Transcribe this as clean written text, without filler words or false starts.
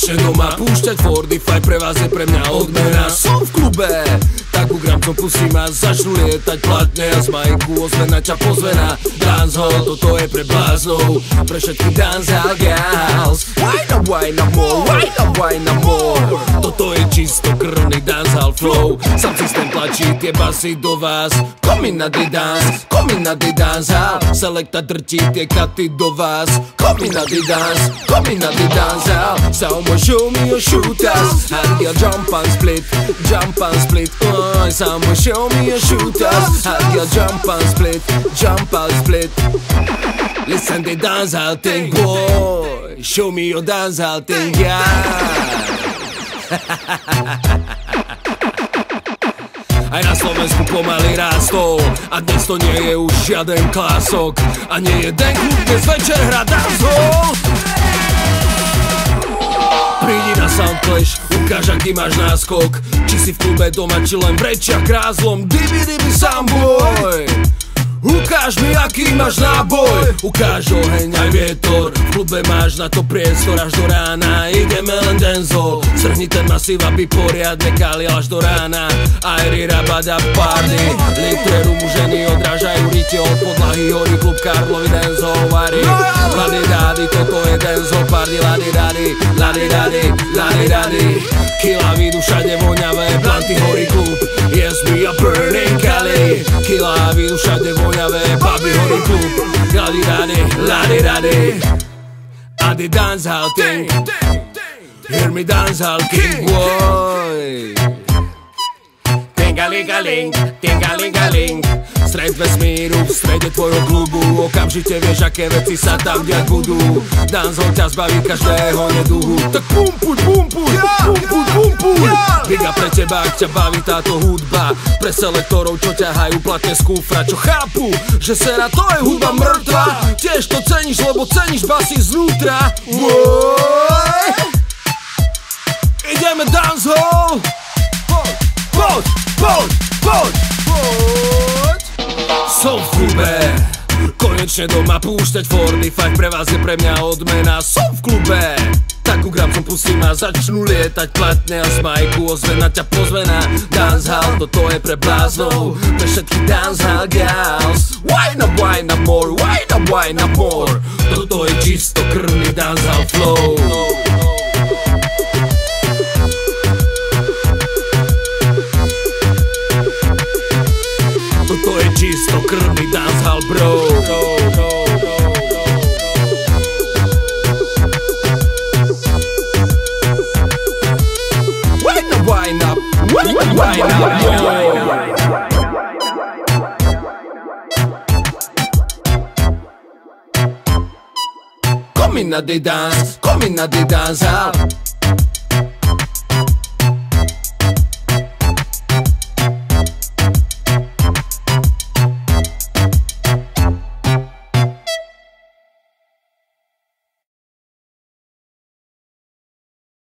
Konečne doma púšťať 45 pre vás je pre mňa odmena. Som v klube, tak ugram to pusí ma, začnú lietať platne a z majku ozvena ťa pozvená. Dancehall, toto je pre bláznov, pre všetky dancehall gals. Wine up more, wine up more. Toto je čisto krvný dancehall flow. Sam systém tlačí tie basy do vás. Come in na the dance, come in na the dancehall. Selekta drtí tie katy do vás. Come in na the dance, come in na the dancehall. Someone show me your shooters. Hot girl jump and split, jump and split. Someone show me your shooters. Hot girl jump and split, jump and split. Listen the dancehall thing, boy. Show me your dancehall thing, yeah. Aj na Slovensku pomaly rástol a dnes to nie je už žiaden klások. A nie jeden klub dnes večer hrá dancehall. Prídi na Soundclash, ukáž aký máš náskok. Či si v klube doma, či len v rečiach krázlom. Dibi dibi soundboy. Ukáž mi aký máš náboj. Ukáž oheň aj vietor. V klube máš na to priestor až do rána. Ideme len dancehall. Strhni ten masív, aby poriadne kalil až do rána. Airi rabada party. Litre rumu ženy odrážajú rite od podlahy. Horí klub Karlovy dancehall vary. Lady dady, toto je dancehall party. Lady dady, lady dady, lady dady. Kila vidú všade voňavé planty, horí klub. Yes, we are burning Cali. Kila vidú všade voňavé baby, horí klub. Lady dady, lady dady. A the dancehall thing. Hear me dancehall king, boy. Tingalingaling, tingalingaling. Stred vesmíru v strede tvojho klubu. Okamžite vieš, aké veci sa tam diať budú. Dancehall ťa zbaví každého neduhu. Tak pumpuj, pumpuj, pumpuj, pumpuj. Biga pre teba, ak ťa baví táto hudba. Pre selektorov, čo ťahajú platne z kufra. Čo chápu, že sera to je hudba mŕtva. Tiež to ceníš, lebo ceníš basy znútra. Ideme dancehall. Poď, poď, poď, poď. Som v klube, konečne doma púšťať 45 pre vás je pre mňa odmena. Som v klube, tak ugram som pustí ma, začnú lietať platne a z majku ozvena ťa pozvená. Dancehall, toto je pre bláznov, pre všetky dancehall gals. Wine up more, wine up more. Toto je čisto krvný dancehall flow. Toto je čisto krvný dancehall, bro. Wine up, wine up, Come in na the dance, come in na the dancehall.